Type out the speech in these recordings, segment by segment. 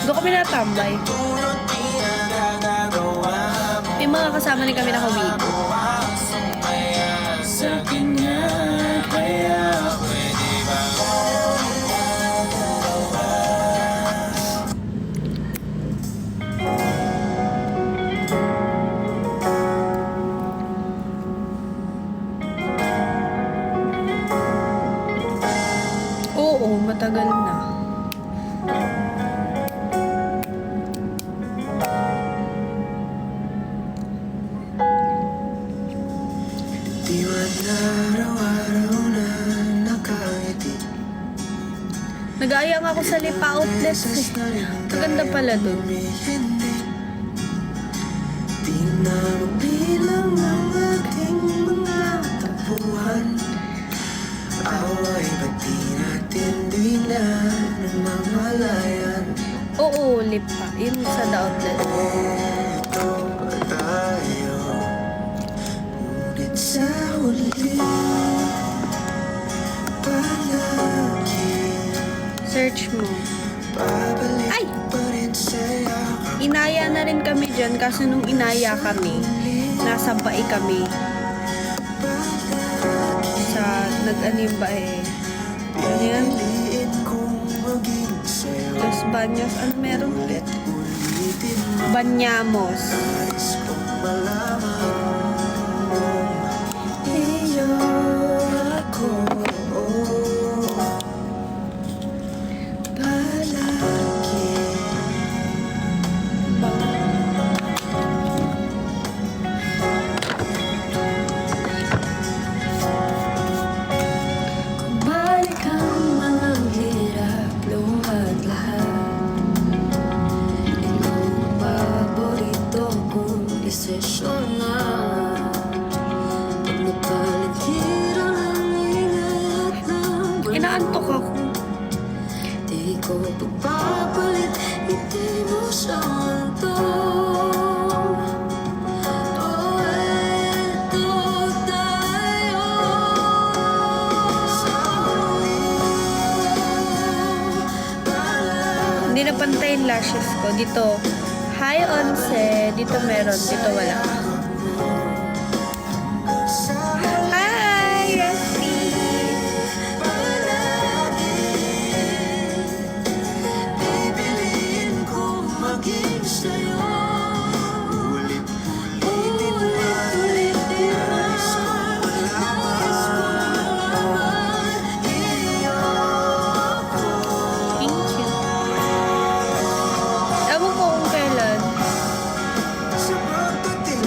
Doon kami natambay. May mga kasama rin kami nakawigo. Sa kanya kaya pwede ba? Oo, matagal na. Nag-aaya nga ako sa Lipa Outlet. Maganda pala doon. Di na mabilang ang ating mga tapuhan. Away ba't di natin na namamalayan? Oo, Lipa. Yun sa The Outlet. Ito tayo, ngunit sa huli search mo. Ay! Inaya na rin kami dyan kasi nung inaya kami, nasa bae kami. Sa nag-anim bae. Ano yan? Los Baños. Ano meron ulit? Banyamos. Iyo ako. Inaantok ako. Di ko pagpapalit, hindi mo siya antong. Oh, eto tayo. Hindi na pantay yung lashes ko. Dito, high onset. Dito meron, dito wala.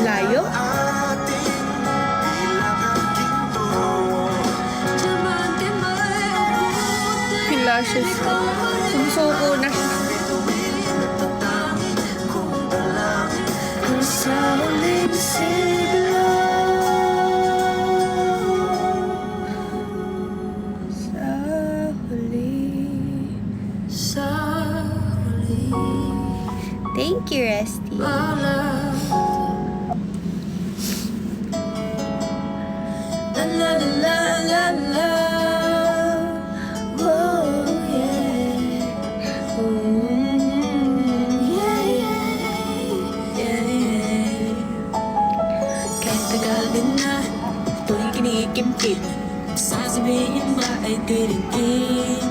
Layo? Yung lashes ko. Sumusuko na siya. Sa huling siglo, sa huli. Thank you, Resty. La la la la la. Oh yeah. Yeah yeah. Kahit tagal din na ito'y kinikimkim, sasabihin ba ay tiringin?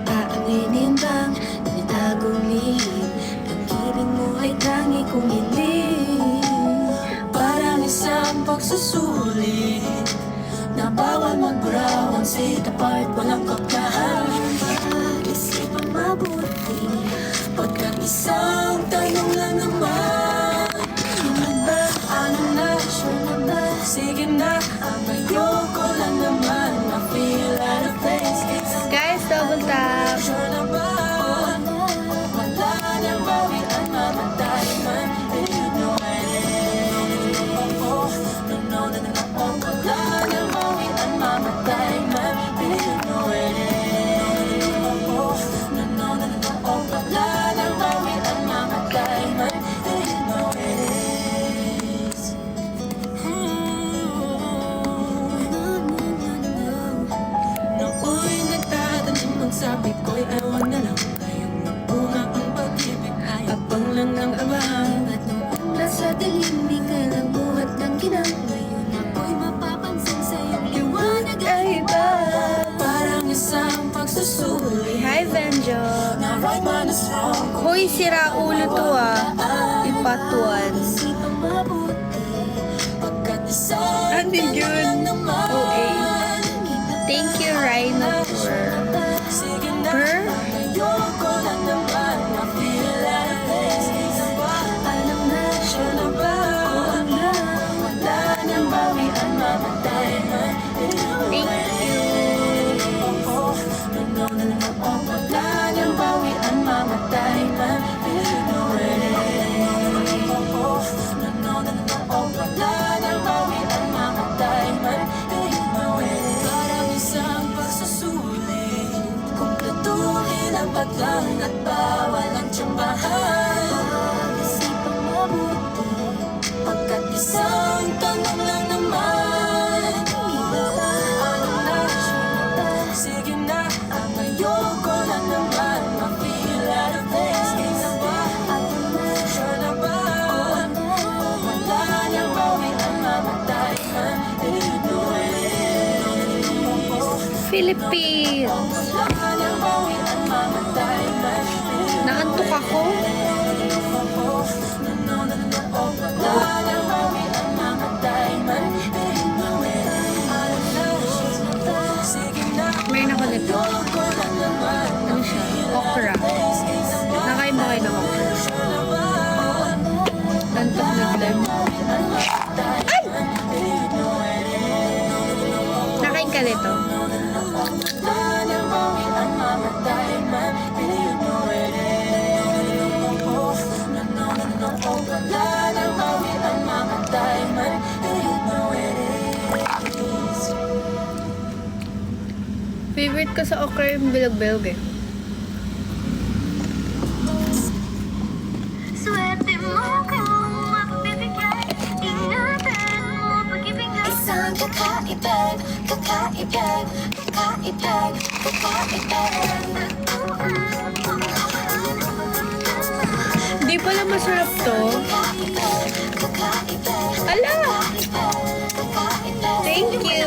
Paanginin bang tinitagong lihim? Pag-ibig mo ay tangi kong hiling. Parang isang pagsusulit na bawal magburawan sa itapat, walang kapkahan. Pag-isip ang mabuti, pagkat isang tanong lang naman. Ano ba? Ano na? Sure na ba? Sige na, ang ayoko lang naman ma-feel out of place. Guys, double tap. Sure na ba? Wala nang bawian, mamatay man. You know it is. No, wala nang bawian, mamatay man. You know it is. No, wala nang bawian, ng abang. At nung una sa dilim, di ka nagbuhat ng ginang. Ngayon ako'y mapapansin sa iyong liwanag ay iba. Parang isang pagsusuli. Hi, Benjo. Na right man is wrong. Hoy, sira ulo to yung part 1. Isipang mabuti. Pagkat isang Andi yun. OA. Thank you, Rhino, for sige na, her. ayoko na naman ma-feel out of place. Isa ba, alam na, sure na ba? Oo na, wala nang bawian, mamatay man. Thank you. No, wala nang bawian, mamatay man. Wala nang bawian, mamatay man. Parang isang pagsusulit, kumpletuhin ang paglang at bawal ang tsambahan. Pag-isipang mabuti, pagkat isang tanong lang naman. Ano na, sige na, ang ayoko na naman ma-feel out of place. Isa ba, sure na ba? Wala nang bawian, mamatay man. Philippines. Wala nang bawian, mamatay man. Naantok ako. Wala nang bawian, mamatay man. Sige na, Meron ako nito. ayoko na naman. Ano siya? Okra. Nakain ba kayo ng okra? Antok na vlog. Ay! Nakain ka nito. Favorite ko sa okra yung bilog-bilog eh. Swerte mo kung mapapibigay. Ingatan mo pag-ibigay. Isang kakaibig, kakaibig, kakaibig, kakaibig. Hindi pala masarap to. Ala! Thank you.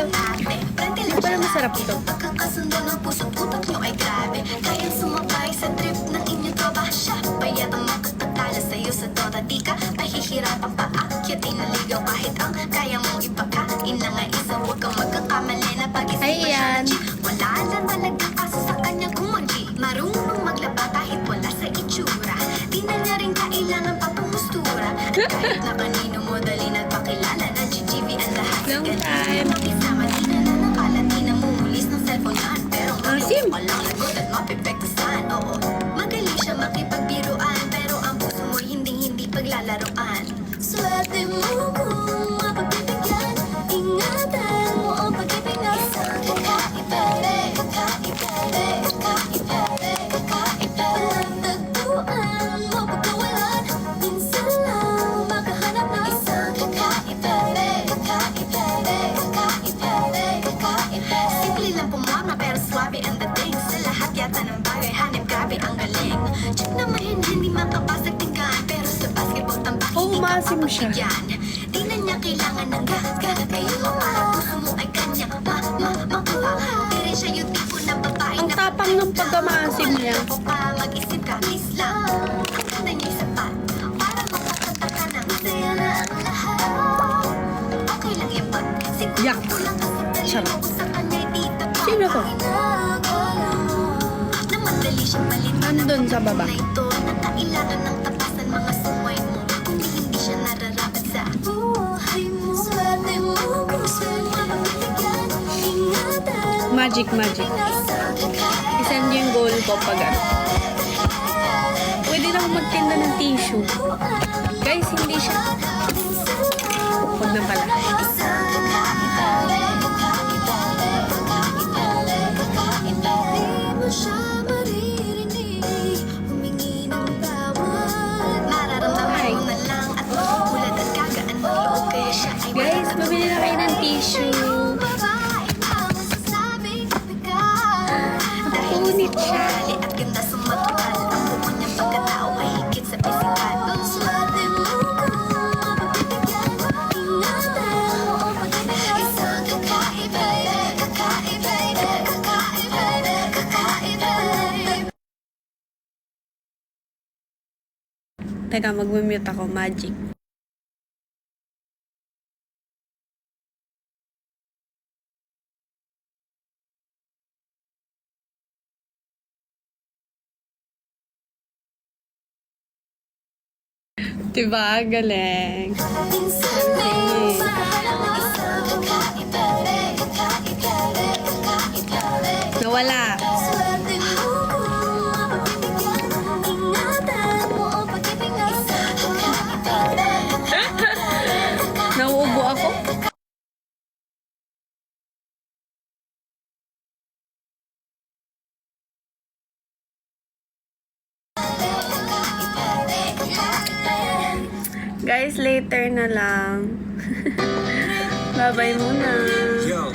Hindi pala masarap to. Pagkakasundo ng puso't utak nyo ay grabe. Kayang sumabay sa trip ng inyong tropa. Siya payat ang makapagtala sa'yo sa toda. Di ka mahihirapan pa akyat. Inaligaw kahit ang kaya mong ipakain na nga isa. Huwag kang magkakamali na pag-isipan Ayan. siya. Wala lang talagang kaso sa kanyang kumanggi. Marunong maglaba kahit wala sa itsura. Di na niya rin kailangan pa pumustura. At kahit na kanino mo dali nagpakilala na GGV ang lahat. Long Ganun time. makisama, di na nanakalat, di na mumulis ng cellphone yan. Pero Asim. walang lagot at mapipektasan. Oo, magaling siya makipagbiruan. Pero ang puso mo'y hindi paglalaroan. Swerte mo kung mapagbibigyan. Ingatan mo ang pag-ibigay. Isang kakaibig, kakaibig, kakaibig, kakaibig. Walang tagpuan mo pagkawalan. Minsan lang makahanap ng isang kakaibig, kakaibig, kakaibig, kakaibig. Simple lang pumama pero swabe ang dating. Sa lahat yata ng bagay hanip grabe ang galing. Check naman hindi makapasag tinggan. Pero sa basketball tambak Oh, hindi ka masim siya. papagbigyan. Di na niya kailangan ng gaga. Kayo mapara puso mo ay kanyang makuha. Di rin siya yung tipo na babae Ang na tapang ng pagkamaasim niya. Wala pa mag-isip ka, please lang. Ang ganda niya'y sapat. Para makakanta ka ng masaya na ang lahat. Okay lang yan pag siguro Yak. kulang ka sa talino Sarap. kung sa kanya'y di tapat. Sino to? Pinakala mo na madali siyang palitan. Nandun sa baba. Na ito na kailangan ng tapasan mga sungay mo. Kung hindi siya nararapat sa buhay mo. Swerte mo kung saan mapapibigyan. Ingatan. Magic. Isang kakaibig. Isend yung goal ko pag ano. Pwede na ako magtinda ng tissue. Guys, hindi siya. Huwag na pala. Guys, bumili na kayo ng tissue. Napunit siya. At ganda sa matural. Ang buko niyang pagkatao ay higit sa physical. Teka, mag-mute ako. Magic. Diba? Galing. Minsan may umalang mag-isang kakaiba, kakaiba. Nawala. Swerte mo kung mapapibigyan. Ingatan mo ang pag-ibigay sa kakaiba. Nauubo ako. Guys, later na lang. Bye-bye muna. Yo,